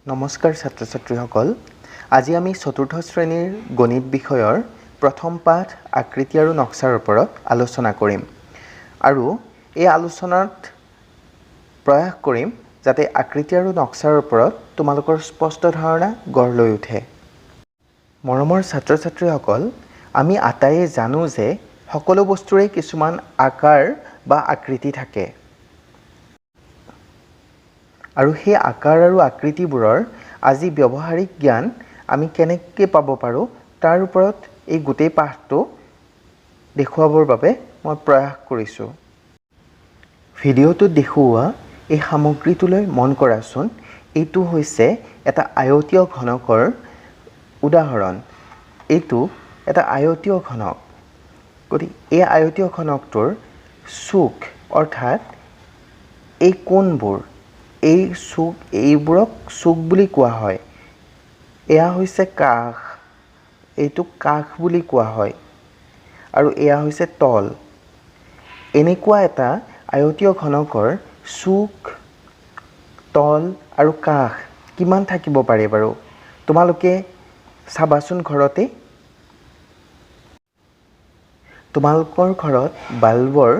নমস্কাৰ ছাত্ৰ ছাত্ৰীসকল আজি আমি চতুৰ্থ শ্ৰেণীৰ গণিত বিষয়ৰ প্ৰথম পাঠ আকৃতি আৰু নক্সাৰ ওপৰত আলোচনা কৰিম আৰু এই আলোচনাত প্ৰয়াস কৰিম যাতে আকৃতি আৰু নক্সাৰ ওপৰত তোমালোকৰ স্পষ্ট ধাৰণা গঢ় লৈ উঠে মৰমৰ ছাত্ৰ ছাত্ৰীসকল আমি আটাইয়ে জানো যে সকলো বস্তুৰে কিছুমান আকাৰ বা আকৃতি থাকে আৰু সেই আকাৰ আৰু আকৃতিবোৰৰ আজি ব্যৱহাৰিক জ্ঞান আমি কেনেকৈ পাব পাৰোঁ তাৰ ওপৰত এই গোটেই পাঠটো দেখুৱাবৰ বাবে মই প্ৰয়াস কৰিছোঁ ভিডিঅ'টোত দেখুওৱা এই সামগ্ৰীটোলৈ মন কৰাচোন এইটো হৈছে এটা আয়তীয় ঘনকৰ উদাহৰণ এইটো এটা আয়তীয় ঘনক গতিকে এই আয়তীয় ঘনকটোৰ চুক অৰ্থাৎ এই কোণবোৰ এই চুক এইবোৰক চুক বুলি কোৱা হয় এয়া হৈছে কাষ এইটো কাষ বুলি কোৱা হয় আৰু এয়া হৈছে তল এনেকুৱা এটা আয়তীয় ঘনকৰ চুক তল আৰু কাষ কিমান থাকিব পাৰে বাৰু তোমালোকে চাবাচোন ঘৰতে তোমালোকৰ ঘৰত বাল্বৰ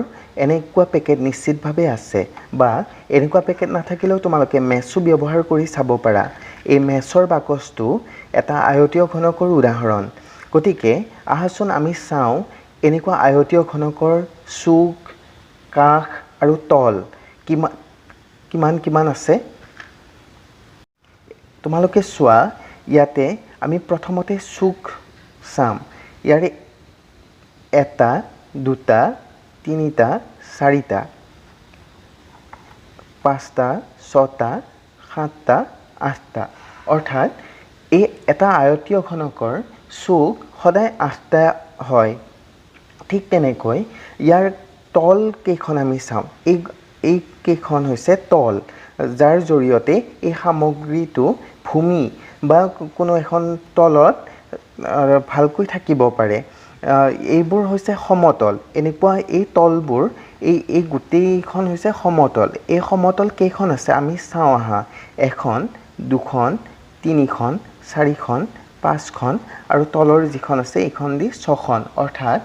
এনেকুৱা পেকেট নিশ্চিতভাৱে আছে বা এনেকুৱা পেকেট নাথাকিলেও তোমালোকে মেছো ব্যৱহাৰ কৰি চাব পাৰা এই মেছৰ বাকচটো এটা আয়তীয় ঘনকৰ উদাহৰণ গতিকে আহাচোন আমি চাওঁ এনেকুৱা আয়তীয় ঘনকৰ চুক কাষ আৰু তল কিমান আছে তোমালোকে চোৱা ইয়াতে আমি প্ৰথমতে চুক চাম ইয়াৰে এটা দুটা তিনিটা চাৰিটা পাঁচটা ছটা সাতটা আঠটা অৰ্থাৎ এই এটা আয়তীয় ঘনকৰ চুক সদায় আঠটা হয় ঠিক তেনেকৈ ইয়াৰ তল কেইখন আমি চাওঁ এই কেইখন হৈছে তল যাৰ জৰিয়তে এই সামগ্ৰীটো ভূমি বা কোনো এখন তলত ভালকৈ থাকিব পাৰে এইবোৰ হৈছে সমতল এনেকুৱা এই তলবোৰ এই গোটেইখন হৈছে সমতল এই সমতল কেইখন আছে আমি চাওঁ আহা এখন দুখন তিনিখন চাৰিখন পাঁচখন আৰু তলৰ যিখন আছে এইখন দি ছখন অৰ্থাৎ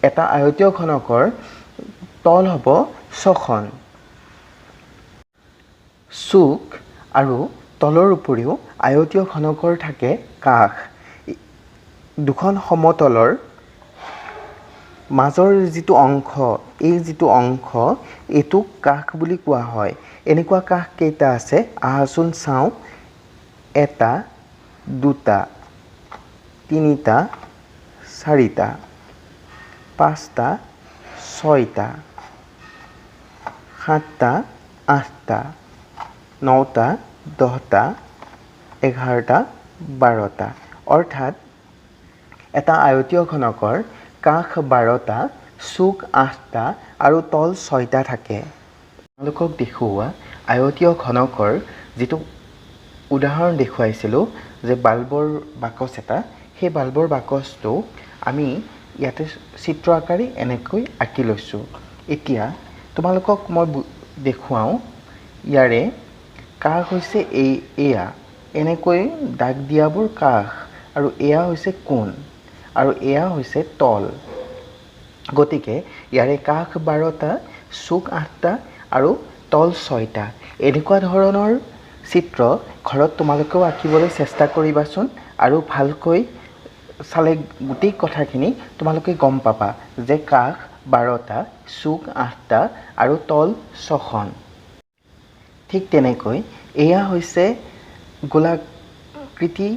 এটা আয়তীয় ঘনকৰ তল হ'ব ছখন চুক আৰু তলৰ উপৰিও আয়তীয় ঘনকৰ থাকে কাষ দুখন সমতলৰ মাজৰ যিটো অংশ এই যিটো অংশ এইটো কাষ বুলি কোৱা হয় এনেকুৱা কাষ কেইটা আছে আহাচোন চাওঁ এটা দুটা তিনিটা চাৰিটা পাঁচটা ছয়টা সাতটা আঠটা নটা দহটা এঘাৰটা বাৰটা অৰ্থাৎ এটা আয়তীয় ঘনকৰ কাষ 12টা চুক 8টা আৰু তল 6টা থাকে আপোনালোকক দেখুওৱা আয়তীয় ঘনকৰ যিটো উদাহৰণ দেখুৱাইছিলোঁ যে বাল্বৰ বাকচ এটা সেই বাল্বৰ বাকচটো আমি ইয়াতে চিত্ৰ আকাৰে এনেকৈ আঁকি লৈছোঁ এতিয়া তোমালোকক মই দেখুৱাওঁ ইয়াৰে কাষ হৈছে এয়া এনেকৈ দাগ দিয়াবোৰ কাষ আৰু এয়া হৈছে কোণ আৰু এয়া হৈছে তল গতিকে ইয়াৰে কাষ 12টা চুক 8টা আৰু তল 6টা এনেকুৱা ধৰণৰ চিত্ৰ ঘৰত তোমালোকেও আঁকিবলৈ চেষ্টা কৰিবাচোন আৰু ভালকৈ চালে গোটেই কথাখিনি তোমালোকে গম পাবা যে কাষ 12টা চুক 8টা আৰু তল 6খন ঠিক তেনেকৈ এয়া হৈছে গোলাকৃতি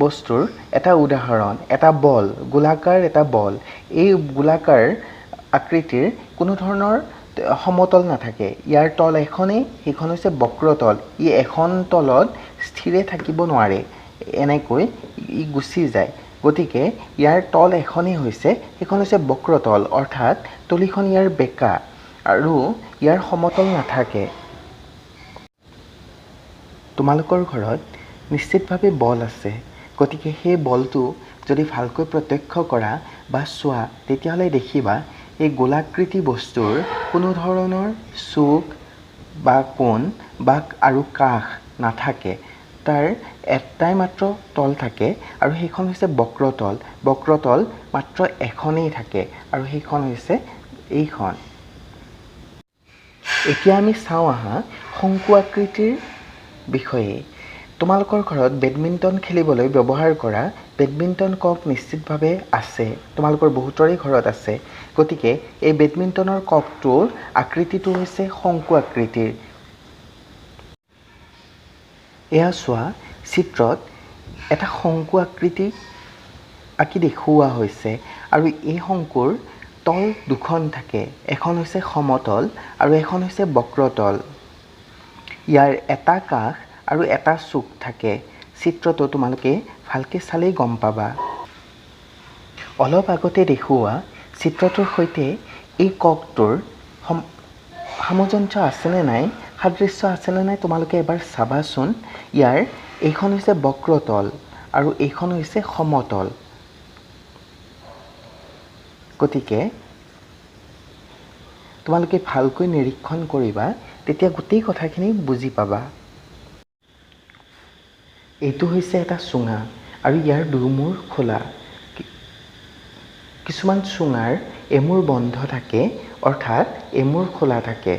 বস্তুৰ এটা উদাহৰণ এটা বল গোলাকাৰ এটা বল এই গোলাকাৰ আকৃতিৰ কোনো ধৰণৰ সমতল নাথাকে ইয়াৰ তল এখনেই সেইখন হৈছে বক্ৰতল ই এখন তলত স্থিৰে থাকিব নোৱাৰে এনেকৈ ই গুচি যায় গতিকে ইয়াৰ তল এখনেই হৈছে সেইখন হৈছে বক্ৰতল অৰ্থাৎ তলিখন ইয়াৰ বেকা আৰু ইয়াৰ সমতল নাথাকে তোমালোকৰ ঘৰত নিশ্চিতভাৱে বল আছে গতিকে সেই বলটো যদি ভালকৈ প্ৰত্যক্ষ কৰা বা চোৱা তেতিয়াহ'লে দেখিবা এই গোলাকৃতি বস্তুৰ কোনো ধৰণৰ চুক বা কোণ বা আৰু কাষ নাথাকে তাৰ এটাই মাত্ৰ তল থাকে আৰু সেইখন হৈছে বক্ৰতল। বক্ৰতল মাত্ৰ এখনেই থাকে আৰু সেইখন হৈছে এইখন। এতিয়া আমি চাওঁ আহা শংকু আকৃতিৰ বিষয়ে। তোমালোকৰ ঘৰত বেডমিণ্টন খেলিবলৈ ব্যৱহাৰ কৰা বেডমিণ্টন কক নিশ্চিতভাৱে আছে, তোমালোকৰ বহুতৰে ঘৰত আছে। গতিকে এই বেডমিণ্টনৰ ককটোৰ আকৃতিটো হৈছে শংকু আকৃতিৰ। এয়া চোৱা, চিত্ৰত এটা শংকু আকৃতি আঁকি দেখুওৱা হৈছে আৰু এই শংকুৰ তল দুখন থাকে, এখন হৈছে সমতল আৰু এখন হৈছে বক্ৰতল। ইয়াৰ এটা কাষ আৰু এটা চুক থাকে। চিত্ৰটো তোমালোকে ভালকৈ চালেই গম পাবা। অলপ আগতে দেখুওৱা চিত্ৰটোৰ সৈতে এই ককটোৰ সামঞ্জস্য আছেনে নাই, সাদৃশ্য আছেনে নাই তোমালোকে এবাৰ চাবাচোন। ইয়াৰ এইখন হৈছে বক্ৰতল আৰু এইখন হৈছে সমতল। গতিকে তোমালোকে ভালকৈ নিৰীক্ষণ কৰিবা, তেতিয়া গোটেই কথাখিনি বুজি পাবা। এইটো হৈছে এটা চুঙা আৰু ইয়াৰ দুমূৰ খোলা। কিছুমান চুঙাৰ এমূৰ বন্ধ থাকে, অৰ্থাৎ এমূৰ খোলা থাকে।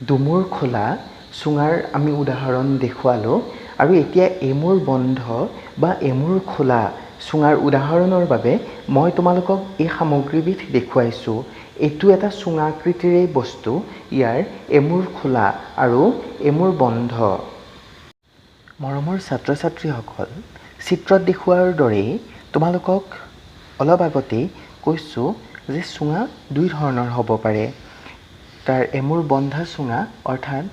দুমূৰ খোলা চুঙাৰ আমি উদাহৰণ দেখুৱালোঁ আৰু এতিয়া এমূৰ বন্ধ বা এমূৰ খোলা চুঙাৰ উদাহৰণৰ বাবে মই তোমালোকক এই সামগ্ৰীবিধ দেখুৱাইছোঁ। এইটো এটা চুঙা আকৃতিৰে বস্তু, ইয়াৰ এমূৰ খোলা আৰু এমূৰ বন্ধ। মৰমৰ ছাত্ৰ ছাত্ৰীসকল, চিত্ৰত দেখুওৱাৰ দৰেই তোমালোকক অলপ আগতেই কৈছোঁ যে চুঙা দুই ধৰণৰ হ'ব পাৰে। তাৰ এমূৰ বন্ধা চুঙা, অৰ্থাৎ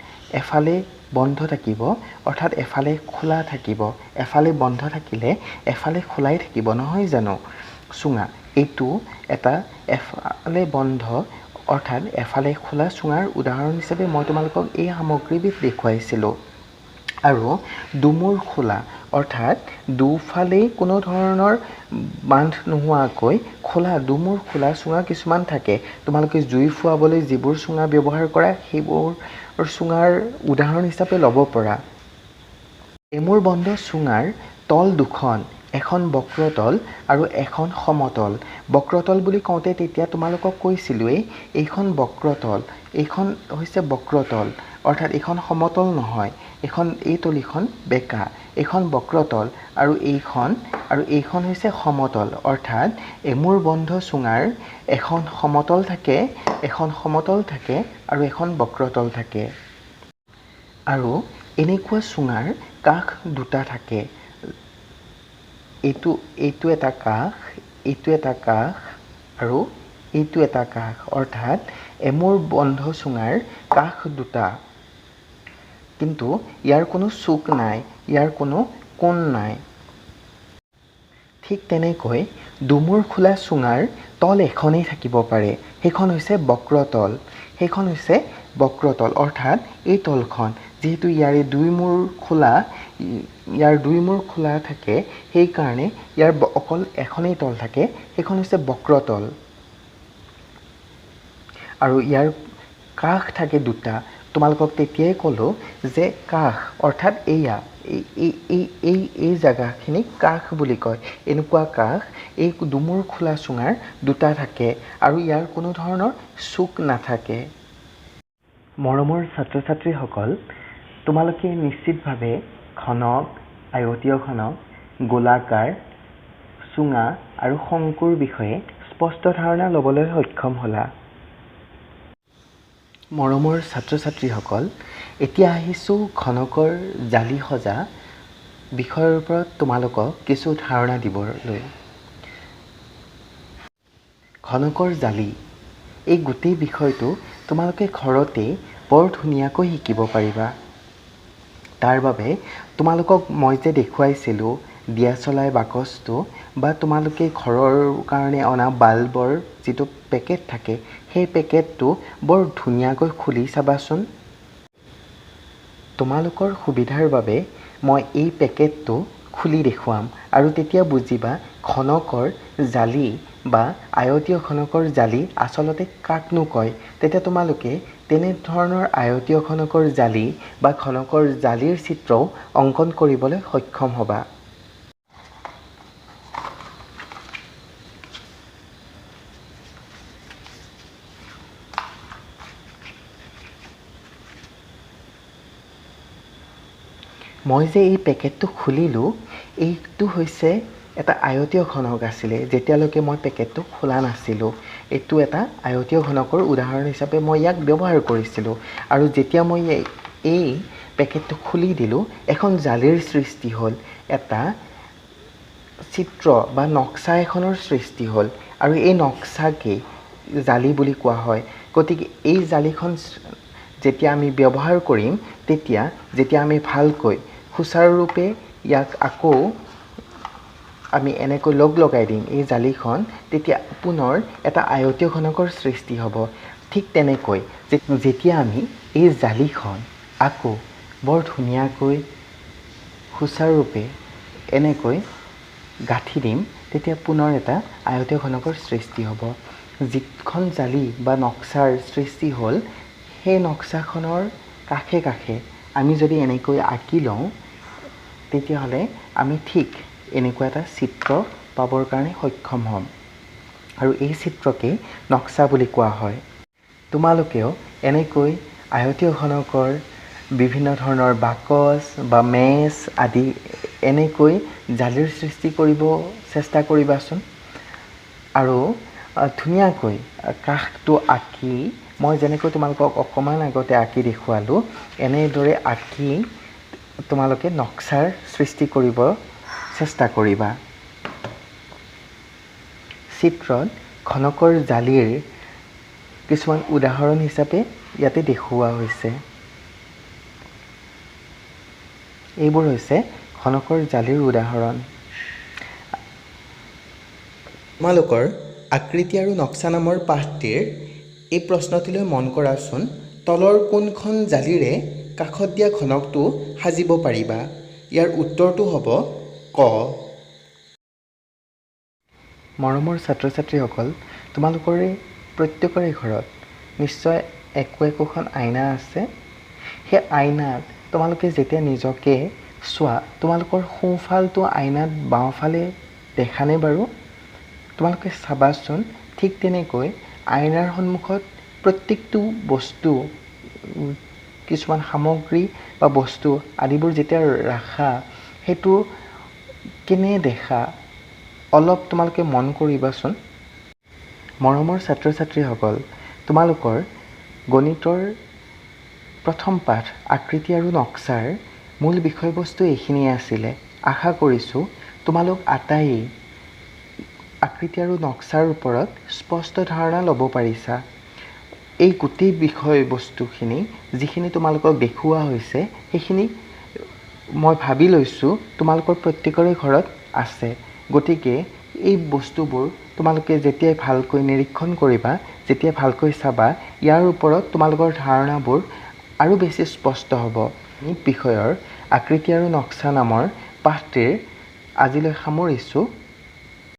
এফালে বন্ধ থাকিব, অৰ্থাৎ এফালে খোলা থাকিব। এফালে বন্ধ থাকিলে এফালে খোলাই থাকিব, নহয় জানো? চুঙা এইটো এটা এফালে বন্ধ অৰ্থাৎ এফালে খোলা চুঙাৰ উদাহৰণ হিচাপে মই তোমালোকক এই সামগ্ৰীবিধ দেখুৱাইছিলোঁ। আৰু দুমূৰ খোলা অৰ্থাৎ দুফালেই কোনো ধৰণৰ বান্ধ নোহোৱাকৈ খোলা দুমূৰ খোলা চুঙা কিছুমান থাকে। তোমালোকে জুই ফুৱাবলৈ যিবোৰ চুঙা ব্যৱহাৰ কৰা সেইবোৰ চুঙাৰ উদাহৰণ হিচাপে ল'ব পৰা। এমূৰ বন্ধ চুঙাৰ তল দুখন, এখন বক্ৰতল আৰু এখন সমতল। বক্ৰতল বুলি কওঁতে তেতিয়া তোমালোকক কৈছিলোঁৱেই, এইখন বক্ৰতল, এইখন হৈছে বক্ৰতল, অৰ্থাৎ এইখন সমতল নহয়, এই তলিখন বেঁকা। এইখন বক্ৰতল আৰু এইখন হৈছে সমতল, অৰ্থাৎ এমূৰ বন্ধ চুঙাৰ এখন সমতল থাকে, এখন সমতল থাকে আৰু এখন বক্ৰতল থাকে। আৰু এনেকুৱা চুঙাৰ কাষ দুটা থাকে। এইটো এটা কাষ, এইটো এটা কাষ আৰু এইটো এটা কাষ, অৰ্থাৎ এমূৰ বন্ধ চুঙাৰ কাষ দুটা। কিন্তু ইয়াৰ কোনো চুক নাই, ইয়াৰ কোনো কোণ নাই। ঠিক তেনেকৈ দুমূৰ খোলা চুঙাৰ তল এখনেই থাকিব পাৰে, সেইখন হৈছে বক্ৰতল। সেইখন হৈছে বক্ৰতল, অৰ্থাৎ এই তলখন। যিহেতু ইয়াৰ দুই মূৰ খোলা থাকে, সেইকাৰণে ইয়াৰ অকল এখনেই তল থাকে, সেইখন হৈছে বক্ৰতল। আৰু ইয়াৰ কাষ থাকে দুটা। তোমালোকক তেতিয়াই ক'লোঁ যে কাষ অৰ্থাৎ এই জেগাখিনিক কাষ বুলি কয়। এনেকুৱা কাষ এই দুমূৰ খোলা চুঙাৰ দুটা থাকে আৰু ইয়াৰ কোনো ধৰণৰ চুক নাথাকে। মৰমৰ ছাত্ৰ ছাত্ৰীসকল, তোমালোকে নিশ্চিতভাৱে ঘনক, আয়তীয় ঘনক, গোলাকাৰ, চুঙা আৰু শংকুৰ বিষয়ে স্পষ্ট ধাৰণা ল'বলৈ সক্ষম হ'লা। মৰমৰ ছাত্ৰ ছাত্ৰীসকল, এতিয়া আহিছোঁ ঘনকৰ জালি সজা বিষয়ৰ ওপৰত তোমালোকক কিছু ধাৰণা দিবলৈ। ঘনকৰ জালি, এই গোটেই বিষয়টো তোমালোকে ঘৰতে বৰ ধুনীয়াকৈ শিকিব পাৰিবা। তাৰ বাবে তোমালোকক মই যে দেখুৱাইছিলোঁ দিয়াচলাই বাকচটো বা তোমালোকে ঘৰৰ কাৰণে অনা বাল্বৰ যিটো পেকেট থাকে, সেই পেকেটটো বৰ ধুনীয়াকৈ খুলি চাবাচোন। তোমালোকৰ সুবিধাৰ বাবে মই এই পেকেটটো খুলি দেখুৱাম আৰু তেতিয়া বুজিবা ঘনকৰ জালি বা আয়তীয় ঘনকৰ জালি আচলতে কাকনো কয়। তেতিয়া তোমালোকে তেনেধৰণৰ আয়তীয় খনকৰ জালি বা খনকৰ জালিৰ চিত্ৰও অংকন কৰিবলৈ সক্ষম হ'বা। মই যে এই পেকেটটো খুলিলোঁ, এইটো হৈছে এটা আয়তীয় ঘনক আছিলে যেতিয়ালৈকে মই পেকেটটো খোলা নাছিলোঁ। এইটো এটা আয়তীয় ঘনকৰ উদাহৰণ হিচাপে মই ইয়াক ব্যৱহাৰ কৰিছিলোঁ। আৰু যেতিয়া মই এই পেকেটটো খুলি দিলোঁ, এখন জালিৰ সৃষ্টি হ'ল, এটা চিত্ৰ বা নক্সা এখনৰ সৃষ্টি হ'ল। আৰু এই নক্সাকেই জালি বুলি কোৱা হয়। গতিকে এই জালিখন যেতিয়া আমি ব্যৱহাৰ কৰিম, যেতিয়া আমি ভালকৈ সুচাৰুৰূপে ইয়াক আকৌ আমি এনেকৈ লগাই দিম এই জালিখন, তেতিয়া পুনৰ এটা আয়তীয় ঘনকৰ সৃষ্টি হ'ব। ঠিক তেনেকৈ যেতিয়া আমি এই জালিখন আকৌ বৰ ধুনীয়াকৈ সুচাৰুৰূপে এনেকৈ গাঁঠি দিম, তেতিয়া পুনৰ এটা আয়তীয় ঘনকৰ সৃষ্টি হ'ব। যিখন জালি বা নক্সাৰ সৃষ্টি হ'ল, সেই নক্সাখনৰ কাষে কাষে আমি যদি এনেকৈ আঁকি লওঁ, তেতিয়াহ'লে আমি ঠিক এনেকুৱা এটা চিত্ৰ পাবৰ কাৰণে সক্ষম হ'ম। আৰু এই চিত্ৰকেই নক্সা বুলি কোৱা হয়। তোমালোকেও এনেকৈ আয়তীয় ঘনকৰ বিভিন্ন ধৰণৰ বাকচ বা মেচ আদি এনেকৈ জালিৰ সৃষ্টি কৰিব চেষ্টা কৰিবাচোন। আৰু ধুনীয়াকৈ কাষটো আঁকি, মই যেনেকৈ তোমালোকক অকণমান আগতে আঁকি দেখুৱালোঁ, এনেদৰে আঁকি তোমালোকে নক্সাৰ সৃষ্টি কৰিব চেষ্টা কৰিবা। চিত্ৰত ঘনকৰ জালিৰ কিছুমান উদাহৰণ হিচাপে ইয়াতে দেখুওৱা হৈছে। এইবোৰ হৈছে ঘনকৰ জালিৰ উদাহৰণ। তোমালোকৰ আকৃতি আৰু নক্সা নামৰ পাঠটিৰ এই প্ৰশ্নটিলৈ মন কৰাচোন। তলৰ কোনখন জালিৰে কাষত দিয়া ঘনকটো সাজিব পাৰিবা? ইয়াৰ উত্তৰটো হ'ব ক। মৰমৰ ছাত্ৰ ছাত্ৰীসকল, তোমালোকৰে প্ৰত্যেকৰে ঘৰত নিশ্চয় একোখন আইনা আছে। সেই আইনাত তোমালোকে যেতিয়া নিজকে চোৱা, তোমালোকৰ সোঁফালটো আইনাত বাওঁফালে দেখানে বাৰু? তোমালোকে চাবাচোন। ঠিক তেনেকৈ আইনাৰ সন্মুখত প্ৰত্যেকটো বস্তু, কিছুমান সামগ্ৰী বা বস্তু আদিবোৰ যেতিয়া ৰাখা, সেইটো কেনে দেখা অলপ তোমালোকে মন কৰিবাচোন। মৰমৰ ছাত্ৰ ছাত্ৰীসকল, তোমালোকৰ গণিতৰ প্ৰথম পাঠ আকৃতি আৰু নক্সাৰ মূল বিষয়বস্তু এইখিনিয়ে আছিলে। আশা কৰিছোঁ তোমালোক আটাইয়ে আকৃতি আৰু নক্সাৰ ওপৰত স্পষ্ট ধাৰণা ল'ব পাৰিছা। এই গোটেই বিষয়বস্তুখিনি যিখিনি তোমালোকক দেখুওৱা হৈছে, সেইখিনি মই ভাবি লৈছোঁ তোমালোকৰ প্ৰত্যেকৰে ঘৰত আছে। গতিকে এই বস্তুবোৰ তোমালোকে যেতিয়াই ভালকৈ নিৰীক্ষণ কৰিবা, যেতিয়াই ভালকৈ চাবা, ইয়াৰ ওপৰত তোমালোকৰ ধাৰণাবোৰ আৰু বেছি স্পষ্ট হ'ব। এই বিষয়ৰ আকৃতি আৰু নক্সা নামৰ পাঠটিৰ আজিলৈ সামৰিছোঁ।